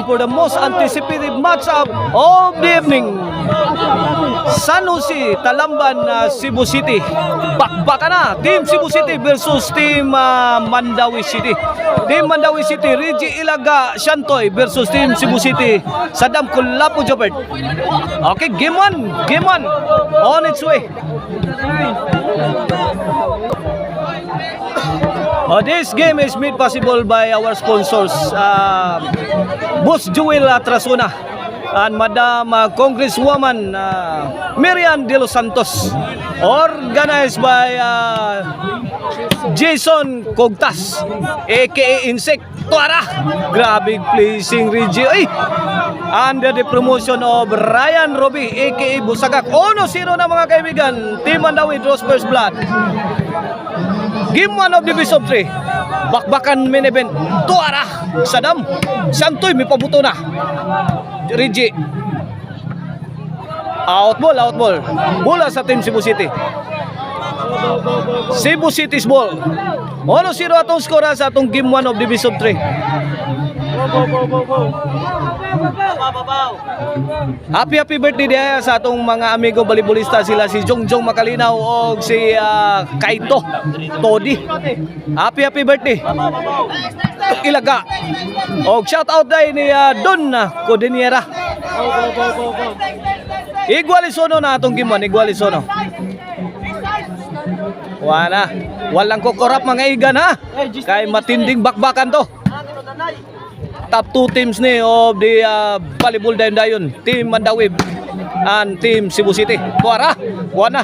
time for the most anticipated matchup of the evening. San Jose, Talamban, Cebu City. Bakbakan na, Team Cebu City versus Team Mandawi City. Team Mandawi City, Reggie Ilaga Shantoy versus Team Cebu City, Saddam Kulapo Jobert. Okay, game 1 on its way. This game is made possible by our sponsors, Boss Jewel Trasuna and Madam Congresswoman Miriam De Los Santos. Organized by Jason Cogtas, aka Insect Tuara. Grabe pleasing Reggie. Under the promotion of Ryan Roby, aka Busagak. 1-0 na mga kaibigan. Team Mandawi draws first blood. Game 1 of Division 3. Bakbakan main event. Tuara, Saddam, Santoy, may pabuto na. Reggie. Out ball. Bola sa Team Cebu City. Cebu City's ball. 1-0 atong skora sa atong game 1 of Division 3. Happy birthday diya sa atong mga amigo volleyballista, sila si Jongjong Makalinaw o si Kaito Todi. Happy birthday. Ilaga. Og shout out day ni Don Codeniera. Igualisono na atong game 1, igualisono. Walang kukurap mga igan ha. Kay matinding bakbakan to. Top 2 teams ni of the volleyball dayon. Team Mandawi and Team Cebu City. Tuara,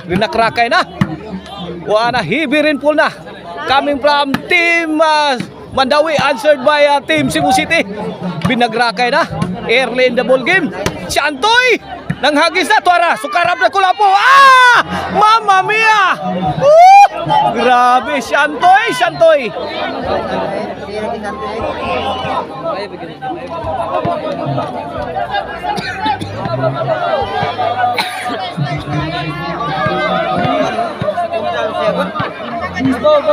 rinakrakay na. Heavy rainfall na. Coming from Team Mandawi, answered by Team Cebu City. Binagrakay na. Early in the ball game. Shantoy! Nang hagis na, Tuara, sukarap na Kulapo. Mamma mia! Grabe, Shantoy!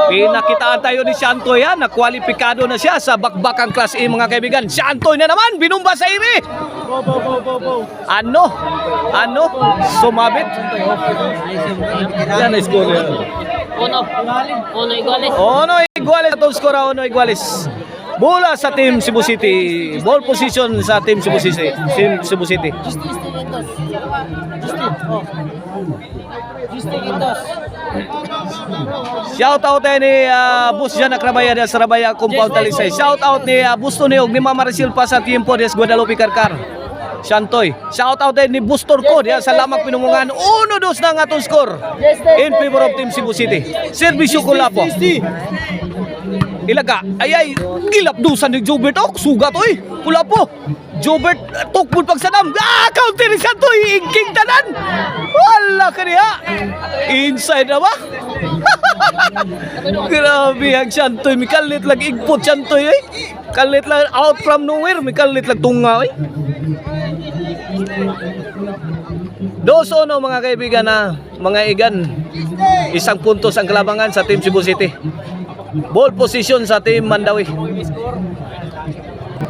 Pinakitaan tayo ni Shantoy ha, nakwalipikado na siya sa bakbakang Class A mga kaibigan. Shantoy na naman, binumba sa iri. Ano? Sumabit. Yan na score. Ono iguales atong skora, Ono iguales. Bola sa Team Cebu City. Ball position sa Team Cebu City. Shout out ni Bus Janak Rabaya sa Rabaya Compound Talisay. Shout out ni Busto Niog ni Mama Maricil pa sa Tiempo des Guadalupe Carcar. Shantoy. Shout out ni Bustor ko diya sa Lamang Pinumungan. 1-2 na nga atong score in favor of Team Cebu City. Servisyo Kulapo. Ilaga. Ay gilapdusan ni Jobert. Sugat oy. Kulapo. Jobert tukbul pagsadam. Counter ni Shantoy. Ingking tanan. Wala ka niya. Inside na ba? Grabe ang Shantoy. Mikalit lang igpot Shantoy eh. Kalit lang out from nowhere. Mikalit lang tunga eh. 2-1 mga kaibigan mga igan. Isang puntos ang kalabangan sa Team Cebu City. Ball position sa Team Mandawi.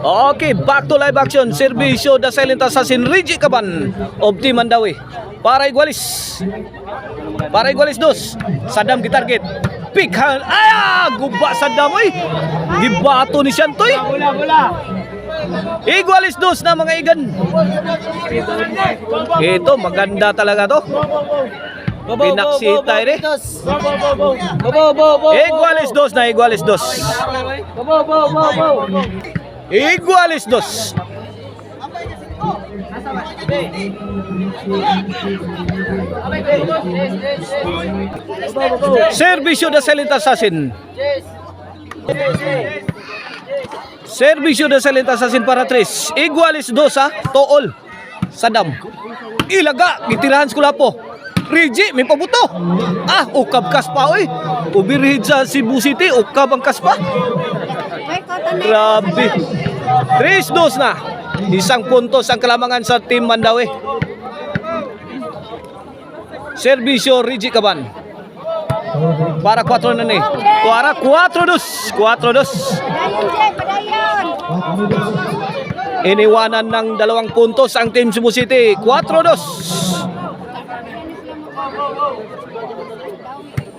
Okay, back to live action. Servisyo the silent assassin Reggie Caban of Team Mandawi. Para igualis 2. Saddam gitarget. Pick hand. Guba Saddam oy. Gibato ni Shantoy. Igualis 2 na mga igan. Ito maganda talaga to. Pinaksita rin. Igualis 2 na, igualis 2. Igualis 2. Servisyo the silent assassin. Servisyo de silent assassin para 3. Igualis 2 to all. Saddam. Ilaga, gitirahan sa Kulapo. Reggie, may pabuto. Ukab kaspa oy. Ubirhid sa Cebu City, ukab ang kaspa. Grabe. 3-2 na. Isang puntos ang kalamangan sa Team Mandawi. Servisyo Reggie Caban. Para 4 na ni. Tuara 4-2. Iniwanan ng 2 puntos ang Team Cebu City. 4-2.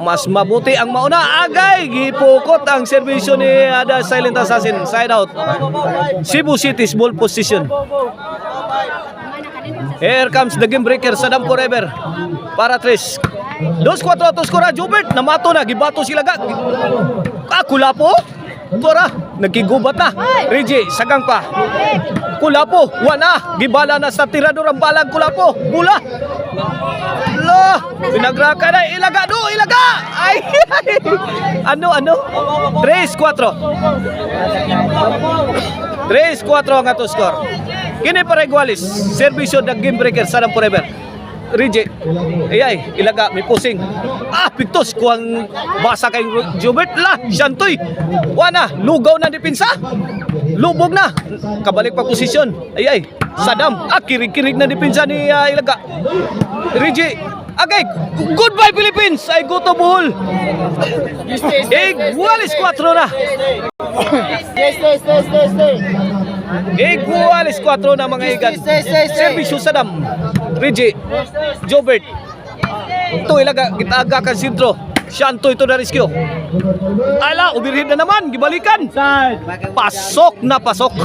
Mas mabuti ang mauna. Agay, gipukot ang serbisyo ni The Silent Assassin. Side out. Cebu City's ball position. Here comes the game breaker, Saddam Forever. Para 3. 2-4 to skora. Jobert, namato na. Gibato sila gag. Kulapo. Tora, nagkigubat na. Reggie, sagang pa. Kulapo, wana. Gibala na sa tirador ang balag. Kulapo, bula. Lo, pinagraka na. Ilaga, do, ilaga. Ay, ano? 3-4. 3-4 ang ato score. Kini para igualis. Servisyo ng game breaker, Saddam Forever. Reggie, ay, ilaga, may pusing. Pigtos, kuwang basa kay Jubert. Shantoy. Wana, lugaw na dipinsa. Lubog na. Kabalik pa posisyon. Ay, Saddam. Kirig-kirig na dipinsa ni ilaga. Reggie, agay, goodbye Philippines. Ay, go to Bohol. Igualis 4 na. Igualis 4 na mga igan. Servisyo Saddam. Reggie, Jobert. Ito ilaga, kita-aga kan sintro. Shanto ito na rescue. Ala, ubirhin na naman, gibalikan. Pasok na pasok.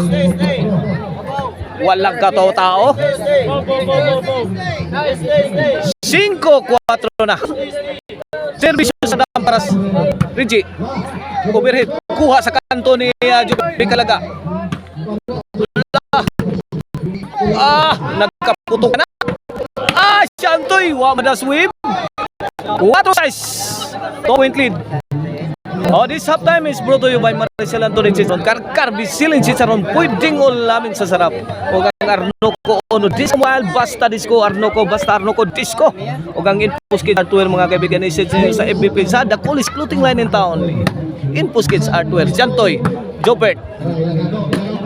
Walang katao-tao. 5-4 na. Servisyo sa dam para Reggie. Overhead, kuha sa kanto ni Jobert Kalaga. Nagkaputok na. Shantoy, Wamadas Wib. 4-6. 2-point lead. This halftime is brought to you by Maricel Anthony Chicharon. Carbisilin Chicharon, pwedeng ulamin sa sarap. O ang Arnoco Ono Disco, while basta disco, Arnoco, basta Arnoco Disco. O ang Infos Kids Hardware, mga kaibigan, isit sa FBP sa the coolest clothing line in town. Infos Kids Hardware. Shantoy, Jobert.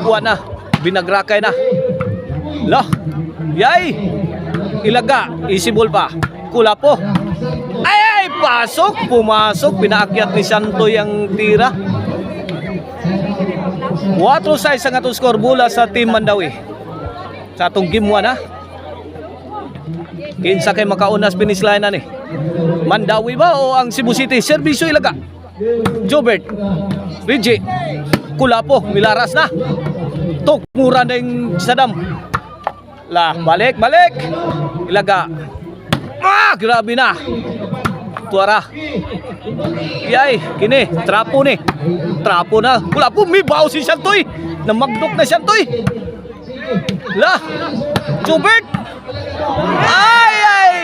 Wana, binagrakay na. Lah, yay! Ilaga, isibol pa. Kulapo. Ay, pasok, pumasok. Pinaakyat ni Shantoy ang tira. 4-6 ang atong score bula sa Team Mandawi. Sa atong game 1 ha. Kinsa kay makaunas finish line na ni. Mandawi ba o ang Cebu City? Servisyo ilaga. Jobert. Reggie. Kulapo, milaras na. Tukmuran na yung Saddam. Balik. Ilaga. Grabe na. Tuara. Yay, kini, trapo ni. Trapo na. Kulapo, may baw si Shantoy. Namagdok na Shantoy. Jobert. Ay.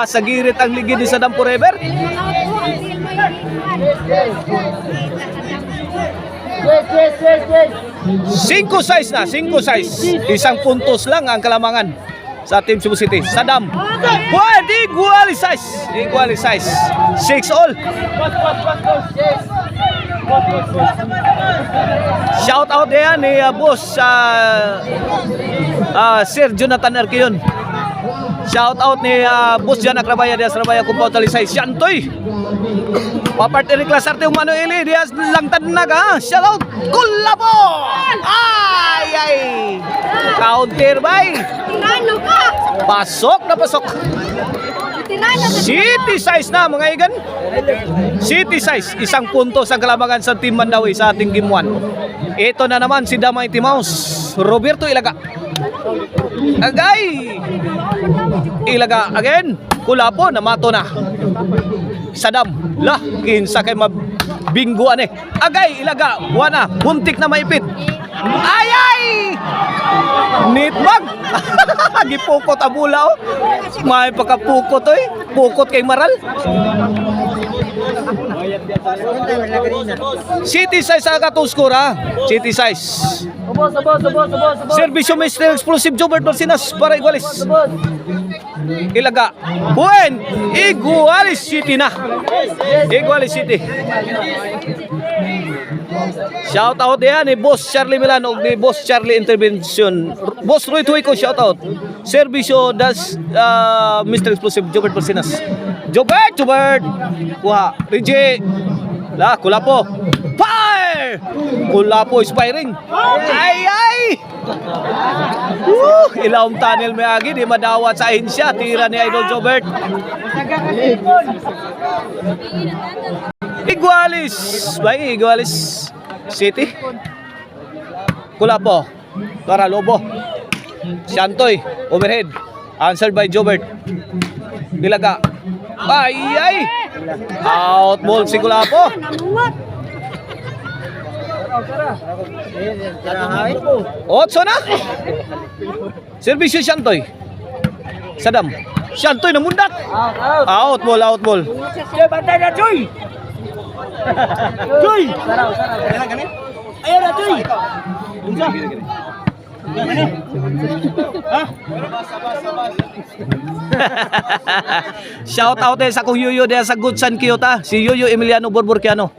Sa girit ang ligid ni Saddam Forever. 5-6 na, 5-6. 1 puntos lang ang kalamangan sa Team Cebu City. Saddam. Pwede, igualis 6-all. Shout out yan ni boss Sir Jonathan Arqueon. Shout out ni boss Jan Akrabaya Diaz Rabaya Kumpaw Talisay. Shantoy. Papart Eric Lasarte Umano Eli Diaz Langtad Naga. Shout out Kulapo. Ay. Counter bay. Pasok na pasok. City size na mga igan. City size. 1 punto sa kalamangan sa Team Mandawi sa ating game 1. Ito na naman si The Mighty Mouse. Roberto Ilaga. Agay. Ilaga again. Kulapo, namato na. Saddam. Kinsa kay mabingguan eh. Agay, ilaga. Buwana, buntik na maipit. Ay! Nitbag. Gipukot abula oh. May pagkapukot oy. Pukot kay Maral. City size sa katuskura. City size. Servisyo Mr. Explosive Jobert Barcinas para igualis. Ilaga. Buen. Igualis City na. Igualis City. Shout out yan ni Boss Charlie Milano ni Boss Charlie Intervention. Boss Roy Tuico, shout out. Servisyo das Mr. Explosive Jobert Barcinas. Jobert. Kuha. Reggie. Kulapo. Fire! Kulapo firing. Ay! Ilawang tunnel may agi, di madawat sa ahensya. Tira ni Idol Jobert. Igualis. Bay, Igualis City. Kulapo. Para Lobo. Santoy. Overhead. Answered by Jobert. Bilaga. Ay! Out ball si Kulapo. Otso na. Servisyo Santoy. Sadam. Santoy namundak. Out ball. Bantay na, Joy! Joy! Ayan na, Joy! Shout out sa kong Yuyo sa Goodson Kyoto. Si Yuyo Emiliano Borborquiano.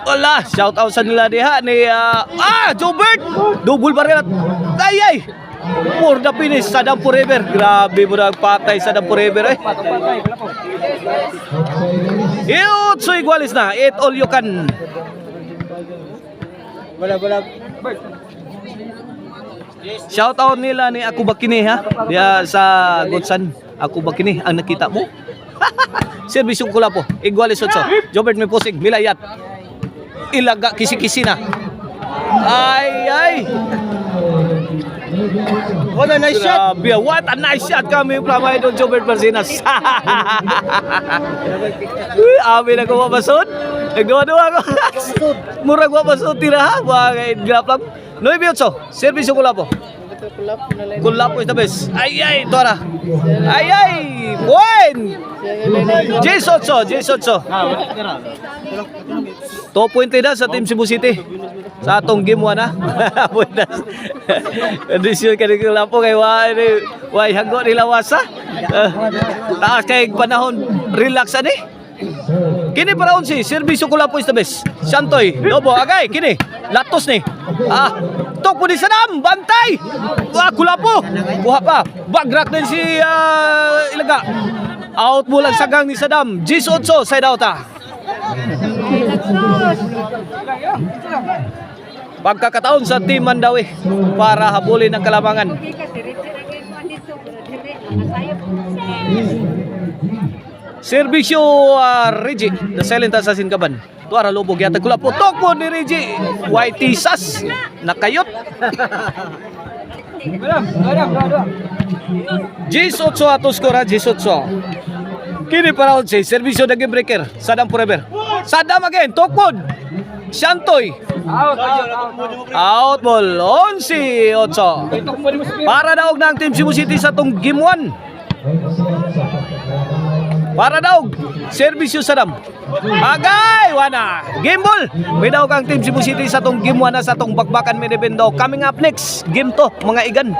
Wala, shout out sa nila diha ni Jobert. Double barrel. Ay! For the finish, Sadam Forever. Grabe mo nagpatay Sadam Forever eh. Iutso igualis na. Eat all you can. Wala. Shout out nila ni Ako Bakini ha. Diya sa Godsan. Ako Bakini ang nakita mo. Servisyo ko po. Igualis otso. Jobert may pusing. Milayat. Ilaga kisi-kisi na. Ay! What a nice shot! Grabe, what a nice shot kami from Idol Jobert Marcinas. Abi na ko mabasod. Nagduwa-duwa ko. Murag mabasod tira ha. Mga grap lang. 9-8. Servisyo Kulapo. Kulapo is the best. Ay! Tora. Ay! Buen! J8. 2 point na sa Team Cebu City. Sa atong game 1 ha. Buenas. Kondisyon ka nila po kay why hago nila wasa. Taas kay panahon relax ani. Kini para unsi servisyo ko po is the best. Santoy, Lobo agay kini. Latos ni. Tok po ni Sadam, bantay. Kulapo. Kuha pa. Bagrak din si Ilaga. Out mo lang sagang ni Sadam. J8 side out ha. Pagkakataon sa Team Mandawi para habulin ang kalamangan. Servisyo Reggie, the silent assassin kaban. Tuara Lobog yata Kulapo. Tokpo ni Reggie. White Sas nakayot. J8 atos skora J8. Kini para unsi servisyo naging breaker. Sadam Forever. Sadam again. Tokpod. Santoy. Out ball. 11-8. Para daog ng Team Cebu City sa tong game 1. Para daog. Servisyo Sadam. Agay! Wana. Game ball. May daog ang Team Cebu City sa tong game 1 na sa tong bakbakan may dependo. Coming up next. Game to mga igan.